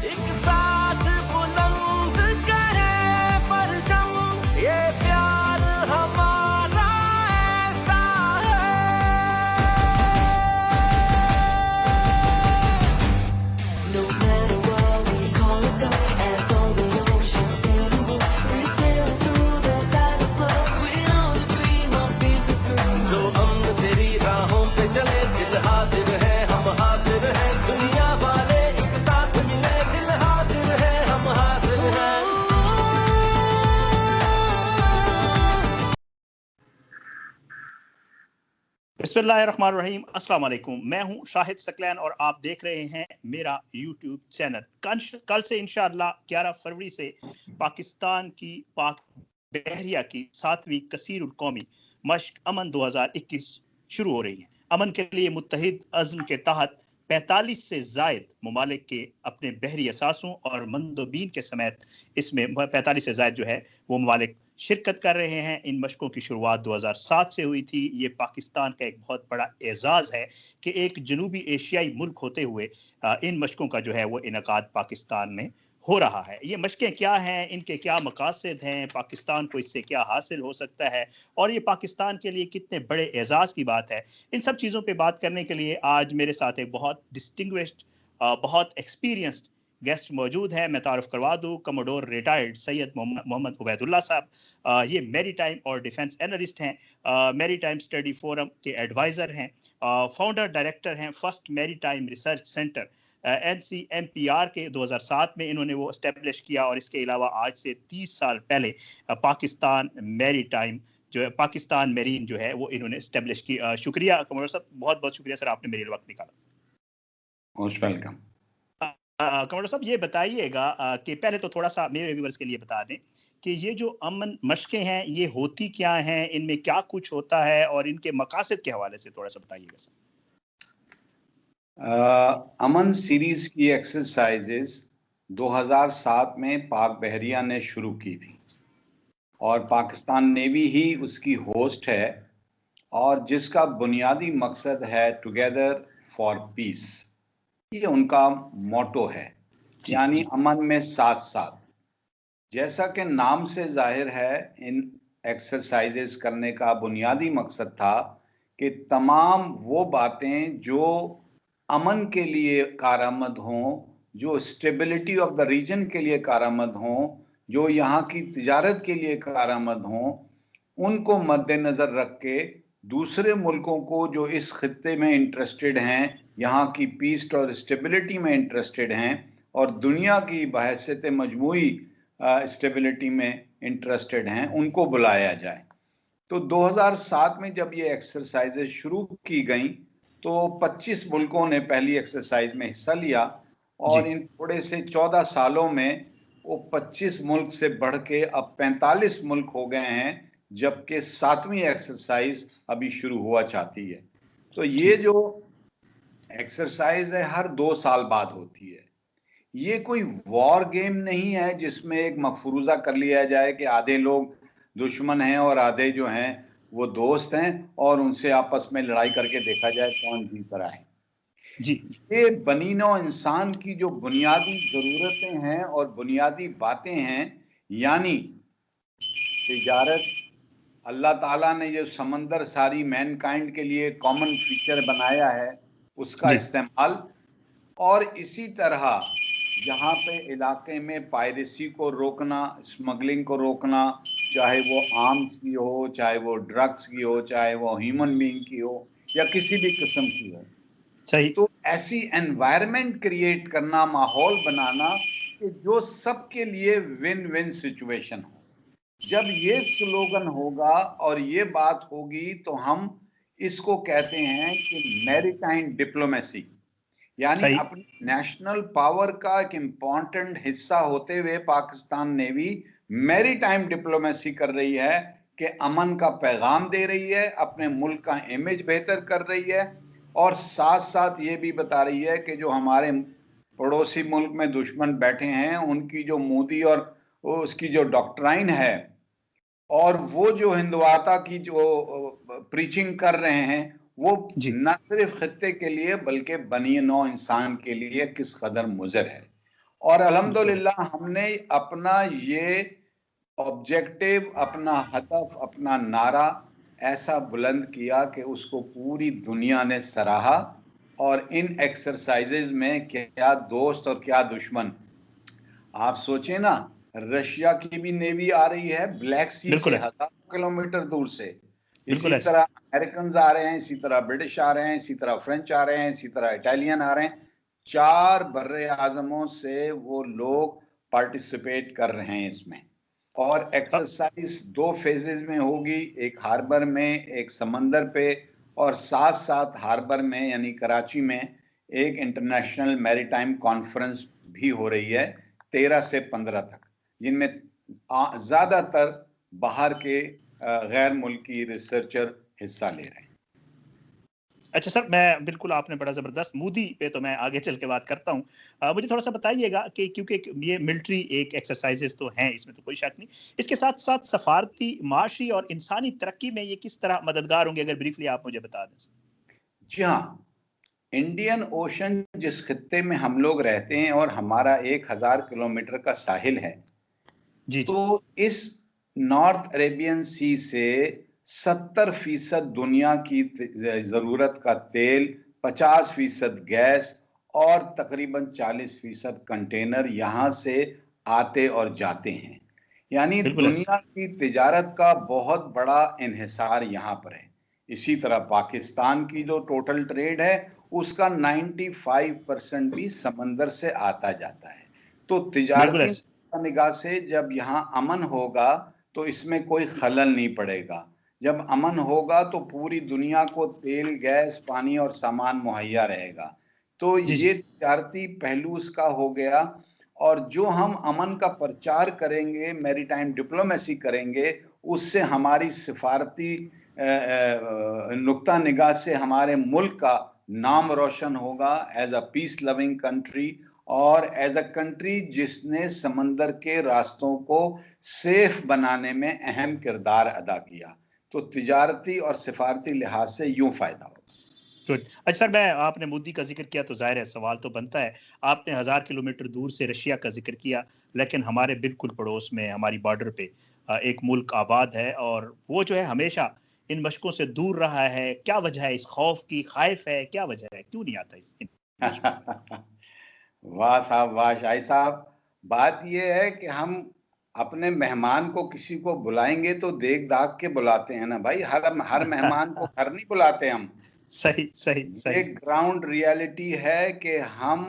एक साथ बुलंद करे परचम, ये प्यार हमारा ऐसा है। No matter what we call it, as all the oceans stand above, we sail through the tide of love. We know the dream of peace is true. जो अमन तेरी राहों पे चले, दिल हाजिर है, हम हाजिर हैं, दुनिया वाले एक साथ मिले, दिल हाजिर है, हम हाजिर हैं। बिस्मिल्लाहिर्रहमानिर्रहीम, अस्सलाम वालेकुम। मैं हूं शाहिद सकलैन और आप देख रहे हैं मेरा यूट्यूब चैनल। कल से इंशाअल्लाह 11 फरवरी से पाकिस्तान की पाक बहरिया की 7वीं कसीरुल कौमी मश्क अमन 2021 शुरू हो रही है। अमन के लिए मुत्तहिद अज़्म के तहत 45 से ज़ायद ममालिक के अपने बहरी असासों और मंदोबीन के समेत इसमें 45 से ज़ायद जो है वो ममालिक शिरकत कर रहे हैं। इन मशकों की शुरुआत 2007 से हुई थी। ये पाकिस्तान का एक बहुत बड़ा एजाज़ है कि एक जनूबी एशियाई मुल्क होते हुए इन मशकों का जो है वो इनकाद पाकिस्तान में हो रहा है। ये मशकें क्या हैं, इनके क्या मकासद हैं, पाकिस्तान को इससे क्या हासिल हो सकता है और ये पाकिस्तान के लिए कितने बड़े एजाज़ की बात है, इन सब चीज़ों पे बात करने के लिए आज मेरे साथ एक बहुत डिस्टिंग्विश्ड, बहुत एक्सपीरियंस्ड गेस्ट मौजूद है। मैं तारुफ करवा दूं, कमोडोर रिटायर्ड सैयद मोहम्मद उबैदुल्ला साहब। ये मैरी टाइम और डिफेंस एनालिस्ट हैं, मैरी टाइम स्टडी फोरम के एडवाइज़र हैं, फाउंडर डायरेक्टर हैं first maritime research centre NCMPR के 2007 में इन्होंने वो एस्टेब्लिश किया और इसके अलावा आज से 30 साल पहले पाकिस्तान मैरी टाइम जो है, पाकिस्तान मेरीन जो है वो इन्होंने एस्टेब्लिश की। शुक्रिया कमोडोर साहब, बहुत बहुत शुक्रिया सर, आपने मेरे लिए वक्त निकाला। Most welcome. कमोडोर साहब ये बताइएगा कि पहले तो थोड़ा सा मेरे व्यूअर्स के लिए बता दें कि ये जो अमन मशकें हैं ये होती क्या हैं, इनमें क्या कुछ होता है और इनके मकासद के हवाले से थोड़ा सा बताइएगा सर। अमन सीरीज की एक्सरसाइजेस 2007 में पाक बहरिया ने शुरू की थी और पाकिस्तान नेवी ही उसकी होस्ट है और जिसका बुनियादी मकसद है टुगेदर फॉर पीस। ये उनका मोटो है, यानी अमन में साथ साथ। जैसा कि नाम से जाहिर है, इन एक्सरसाइजेस करने का बुनियादी मकसद था कि तमाम वो बातें जो अमन के लिए कारआमद हों, जो स्टेबिलिटी ऑफ द रीजन के लिए कारआमद हों, जो यहाँ की तिजारत के लिए कारआमद हों, उनको मद्देनजर रख के दूसरे मुल्कों को जो इस खित्ते में इंटरेस्टेड हैं, यहाँ की पीस और स्टेबिलिटी में इंटरेस्टेड हैं और दुनिया की बहैसियत मजमूई स्टेबिलिटी में इंटरेस्टेड हैं, उनको बुलाया जाए। तो 2007 में जब ये एक्सरसाइजेज शुरू की गई तो 25 मुल्कों ने पहली एक्सरसाइज में हिस्सा लिया और इन थोड़े से 14 सालों में वो 25 मुल्क से बढ़ के अब 45 मुल्क हो गए हैं, जबकि 7वीं एक्सरसाइज अभी शुरू हुआ चाहती है। तो ये जो एक्सरसाइज है हर 2 साल बाद होती है। ये कोई वॉर गेम नहीं है जिसमें एक मफरूजा कर लिया जाए कि आधे लोग दुश्मन हैं और आधे जो हैं वो दोस्त हैं और उनसे आपस में लड़ाई करके देखा जाए कौन जीत रहा है। जी, ये बनी नौ इंसान की जो बुनियादी जरूरतें हैं और बुनियादी बातें हैं, यानी तिजारत, अल्लाह ताला ने जो समंदर सारी मैनकाइंड के लिए कॉमन फीचर बनाया है उसका इस्तेमाल, और इसी तरह जहाँ पे इलाके में पायरेसी को रोकना, स्मगलिंग को रोकना, चाहे वो आर्म्स की हो, चाहे वो ड्रग्स की हो, चाहे वो ह्यूमन बीइंग की हो या किसी भी किस्म की हो। सही। तो ऐसी एनवायरनमेंट क्रिएट करना, माहौल बनाना कि जो सबके लिए विन विन सिचुएशन हो। जब ये स्लोगन होगा और ये बात होगी तो हम इसको कहते हैं कि मैरीटाइम डिप्लोमेसी, यानी अपनी नेशनल पावर का एक इंपॉर्टेंट हिस्सा होते हुए पाकिस्तान नेवी मैरीटाइम डिप्लोमेसी कर रही है कि अमन का पैगाम दे रही है, अपने मुल्क का इमेज बेहतर कर रही है और साथ साथ ये भी बता रही है कि जो हमारे पड़ोसी मुल्क में दुश्मन बैठे हैं उनकी जो मोदी और उसकी जो डॉक्ट्राइन है और वो जो हिंदुआता की जो प्रीचिंग कर रहे हैं वो न सिर्फ खित्ते के लिए बल्कि बनी नौ इंसान के लिए किस कदर मुज़र है। और अल्हम्दुलिल्लाह हमने अपना ये ऑब्जेक्टिव, अपना हदफ, अपना नारा ऐसा बुलंद किया कि उसको पूरी दुनिया ने सराहा। और इन एक्सरसाइजेज में क्या दोस्त और क्या दुश्मन, आप सोचें ना, रशिया की भी नेवी आ रही है ब्लैक सी से हजारों किलोमीटर दूर से, इसी तरह अमेरिकन आ रहे हैं, इसी तरह ब्रिटिश आ रहे हैं, इसी तरह फ्रेंच आ रहे हैं, इसी तरह इटालियन आ रहे हैं। 4 बर्रे आजमों से वो लोग पार्टिसिपेट कर रहे हैं इसमें। और एक्सरसाइज 2 फेजेज में होगी, एक हार्बर में, एक समंदर पे, और साथ साथ हार्बर में यानी कराची में एक इंटरनेशनल मैरीटाइम कॉन्फ्रेंस भी हो रही है 13 से 15 तक, जिनमें ज्यादातर बाहर के गैर मुल्की रिसर्चर हिस्सा ले रहे हैं। अच्छा सर, मैं बिल्कुल, आपने बड़ा जबरदस्त, मोदी पे तो मैं आगे चल के बात करता हूँ। मुझे थोड़ा सा बताइएगा कि क्योंकि ये मिलिट्री एक एक्सरसाइजेस तो हैं, इसमें तो कोई शक नहीं, इसके साथ साथ सफारती, माशी और इंसानी तरक्की में ये किस तरह मददगार होंगे, अगर ब्रीफली आप मुझे बता दें। जी हाँ, इंडियन ओशन जिस खित्ते में हम लोग रहते हैं और हमारा 1000 किलोमीटर का साहिल है, जी, तो इस नॉर्थ अरेबियन सी से 70% दुनिया की जरूरत का तेल, 50% गैस और तकरीबन 40% कंटेनर यहां से आते और जाते हैं। यानी दुनिया की तिजारत का बहुत बड़ा इन्हिसार यहां पर है। इसी तरह पाकिस्तान की जो टोटल ट्रेड है उसका 95% भी समंदर से आता जाता है। तो तिजारती निगाह से जब यहाँ अमन होगा तो इसमें कोई खलल नहीं पड़ेगा। जब अमन होगा तो पूरी दुनिया को तेल, गैस, पानी और सामान मुहैया रहेगा। तो ये तिजारती पहलू इसका हो गया। और जो हम अमन का प्रचार करेंगे, मैरीटाइम डिप्लोमेसी करेंगे, उससे हमारी सिफारती नुक्ता निगाह से हमारे मुल्क का नाम रोशन होगा as a peace loving country और एज अ कंट्री जिसने समंदर के रास्तों को सेफ बनाने में अहम किरदार अदा किया। तो तिजारती और सिफारती लिहाज से यूं फायदा होगा। अच्छा सर, मैं, आपने मोदी का जिक्र किया तो जाहिर है सवाल तो बनता है, आपने 1000 किलोमीटर दूर से रशिया का जिक्र किया, लेकिन हमारे बिल्कुल पड़ोस में, हमारी बॉर्डर पे एक मुल्क आबाद है और वो जो है हमेशा इन मशकों से दूर रहा है। क्या वजह है इस खौफ की? खाइफ है, क्या वजह है, क्यों नहीं आता इस वाह साहब, वाह शाही साहब। बात यह है कि हम अपने मेहमान को किसी को बुलाएंगे तो देख दाग के बुलाते हैं ना भाई, हर मेहमान को घर नहीं बुलाते हम। सही सही सही। एक ग्राउंड रियलिटी है कि हम,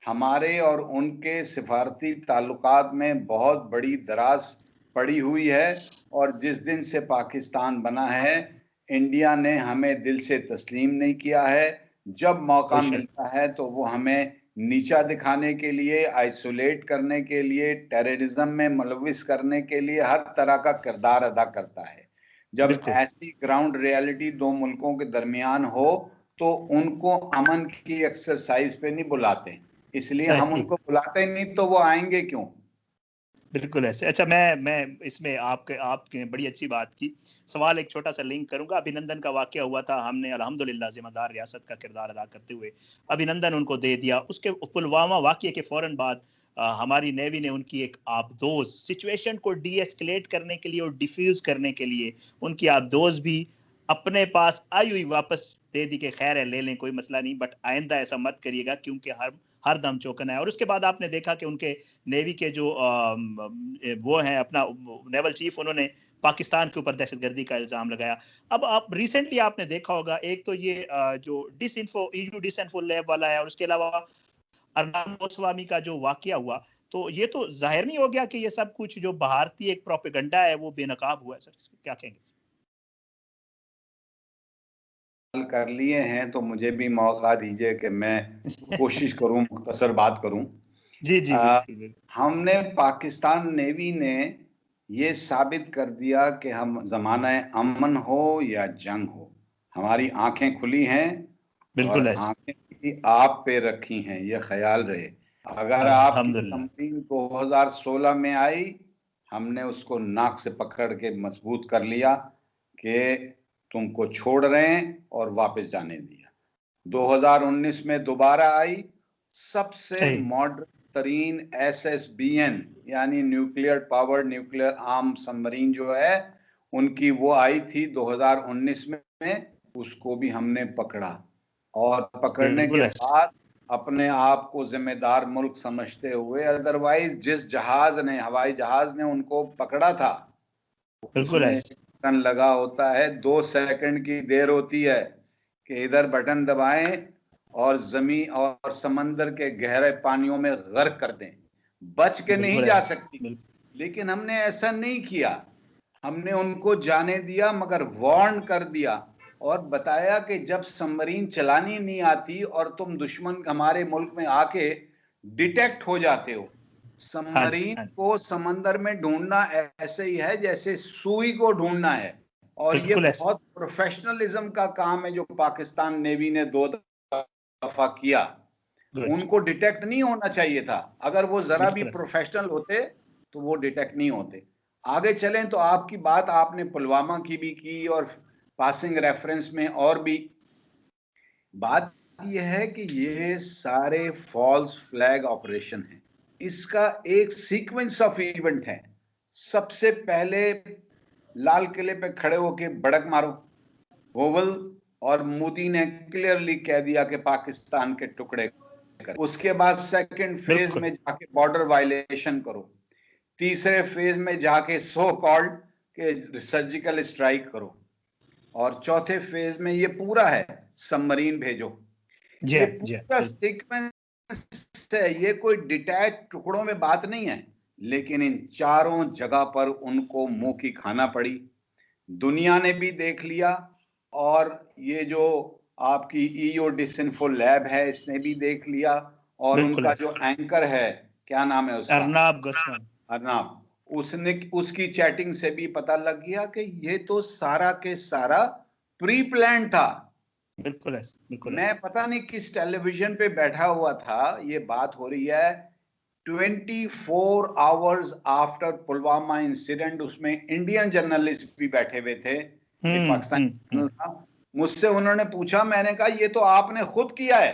हमारे और उनके सिफारती ताल्लुकात में बहुत बड़ी दराज पड़ी हुई है। और जिस दिन से पाकिस्तान बना है, इंडिया ने हमें दिल से तस्लीम नहीं किया है। जब मौका मिलता है तो वो हमें नीचा दिखाने के लिए, आइसोलेट करने के लिए, टेररिज्म में मुलविस करने के लिए हर तरह का किरदार अदा करता है। जब ऐसी ग्राउंड रियलिटी 2 मुल्कों के दरमियान हो तो उनको अमन की एक्सरसाइज पे नहीं बुलाते, इसलिए हम उनको बुलाते नहीं, तो वो आएंगे क्यों? बिल्कुल ऐसे। अच्छा, मैं इसमें आपने बड़ी अच्छी बात की। सवाल एक छोटा सा लिंक करूंगा। अभिनंदन का वाकया हुआ था, हमने अल्हम्दुलिल्लाह जिम्मेदार रियासत का किरदार अदा करते हुए अभिनंदन उनको दे दिया। उसके पुलवामा वाकये के फौरन बाद हमारी नेवी ने उनकी एक आबदोज सिचुएशन को डी एस्केलेट करने के लिए और डिफ्यूज करने के लिए उनकी आबदोज भी अपने पास आई हुई वापस दे दी कि खैर है, ले लें, कोई मसला नहीं, बट आइंदा ऐसा मत करिएगा, क्योंकि हर दम चौंकना है। और उसके बाद आपने देखा कि उनके नेवी के जो वो हैं, अपना नेवल चीफ, उन्होंने पाकिस्तान के ऊपर दहशतगर्दी का इल्जाम लगाया। अब आप रिसेंटली आपने देखा होगा, एक तो ये जो ईयू डिसइंफो लैब वाला है, और उसके अलावा अरनान गोस्वामी का जो वाकया हुआ, तो ये तो जाहिर नहीं हो गया कि ये सब कुछ जो भारतीय एक प्रोपेगेंडा है वो बेनकाब हुआ है। सर, इसको क्या कहेंगे? कर लिए हैं तो मुझे भी मौका दीजिए कि मैं कोशिश करूं, मुख्तसर बात करूं। जी। हमने, पाकिस्तान नेवी ने ये साबित कर दिया कि हम ज़माना अमन हो या जंग हो, हमारी आंखें खुली हैं। बिल्कुल, और आंखें भी आप पे रखी हैं, ये ख्याल रहे। अगर आपकी तमरीन 2016 में आई, हमने उसको नाक से पकड़ के मजबूत कर लिया कि तुमको छोड़ रहे हैं और वापस जाने दिया। 2019 में दोबारा आई, सबसे मॉडर्न तरीन SSBN यानी nuclear power nuclear arm submarine जो है उनकी वो आई थी 2019 में, उसको भी हमने पकड़ा और पकड़ने के बाद अपने आप को जिम्मेदार मुल्क समझते हुए, अदरवाइज जिस जहाज ने हवाई जहाज ने उनको पकड़ा था बटन लगा होता है, 2 सेकंड की देर होती है कि इधर बटन दबाएं और जमीन और समंदर के गहरे पानियों में गर्क कर दें, बच के नहीं जा सकती। लेकिन हमने ऐसा नहीं किया, हमने उनको जाने दिया, मगर वार्न कर दिया और बताया कि जब सबमरीन चलानी नहीं आती और तुम दुश्मन हमारे मुल्क में आके डिटेक्ट हो जाते हो, सबमरीन को समंदर में ढूंढना ऐसे ही है जैसे सुई को ढूंढना है। और ये बहुत प्रोफेशनलिज्म का काम है जो पाकिस्तान नेवी ने 2 दफा किया। उनको डिटेक्ट नहीं होना चाहिए था, अगर वो जरा भी प्रोफेशनल होते तो वो डिटेक्ट नहीं होते। आगे चलें तो आपकी बात आपने पुलवामा की भी की और पासिंग रेफरेंस में और भी बात यह है कि ये सारे फॉल्स फ्लैग ऑपरेशन हैं, इसका एक सीक्वेंस ऑफ इवेंट है। सबसे पहले लाल किले पे खड़े होके बड़क मारो, ओवल, और मोदी ने क्लियरली कह दिया कि पाकिस्तान के टुकड़े कर। उसके बाद सेकंड फेज में जाके बॉर्डर वायलेशन करो, तीसरे फेज में जाके सो कॉल्ड के सर्जिकल स्ट्राइक करो, और चौथे फेज में ये पूरा है सबमरीन भेजो। ये पूरा सीक्वेंस है, ये कोई डिटैच टुकड़ों में बात नहीं है, लेकिन इन चारों जगह पर उनको मुंह की खाना पड़ी। दुनिया ने भी देख लिया और ये जो आपकी ईओ डिसइंफो लैब है इसने भी देख लिया, और उनका जो एंकर है, क्या नाम है उसका, अर्नाब, उसकी चैटिंग से भी पता लग गया कि ये तो सारा के सारा प्री प्लान था। बिल्कुल मैं पता नहीं किस टेलीविजन पे बैठा हुआ था, ये बात हो रही है 24 आवर्स आफ्टर पुलवामा इंसिडेंट, उसमें इंडियन जर्नलिस्ट भी बैठे हुए थे, पाकिस्तान। मुझसे उन्होंने पूछा, मैंने कहा ये तो आपने खुद किया है।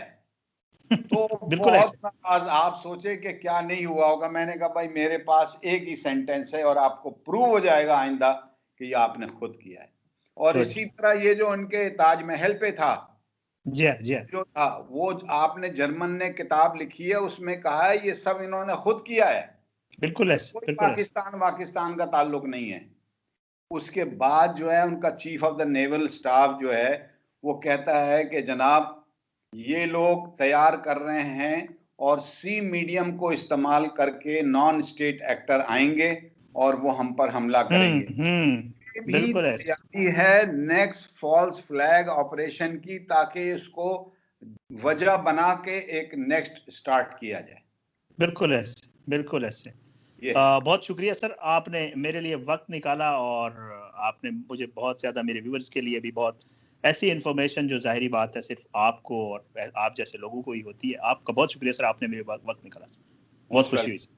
तो बहुत नाराज, आप सोचे कि क्या नहीं हुआ होगा। मैंने कहा भाई मेरे पास एक ही सेंटेंस है और आपको प्रूव हो जाएगा आइंदा कि ये आपने खुद किया है। और इसी तरह ये जो उनके ताजमहल पे था, जो था वो आपने जर्मन ने किताब लिखी है, उसमें कहा है ये सब इन्होंने खुद किया है, कोई पाकिस्तान का ताल्लुक नहीं है। उसके बाद जो है उनका chief of the naval staff जो है वो कहता है कि जनाब ये लोग तैयार कर रहे हैं और सी मीडियम को इस्तेमाल करके नॉन स्टेट एक्टर आएंगे और वो हम पर हमला करेंगे। भी तैयारी है नेक्स्ट फॉल्स फ्लैग ऑपरेशन की, ताकि इसको वजह बना के एक नेक्स्ट स्टार्ट किया जाए। बिल्कुल ऐसे। बहुत शुक्रिया सर, आपने मेरे लिए वक्त निकाला और आपने मुझे बहुत ज्यादा, मेरे व्यूअर्स के लिए भी बहुत ऐसी इंफॉर्मेशन जो जाहिरी बात है सिर्फ आपको और आप जैसे लोगों को ही होती है। आपका बहुत शुक्रिया सर, आपने मेरे वक्त निकाला सर, बहुत खुशी हुई सर।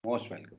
Most welcome.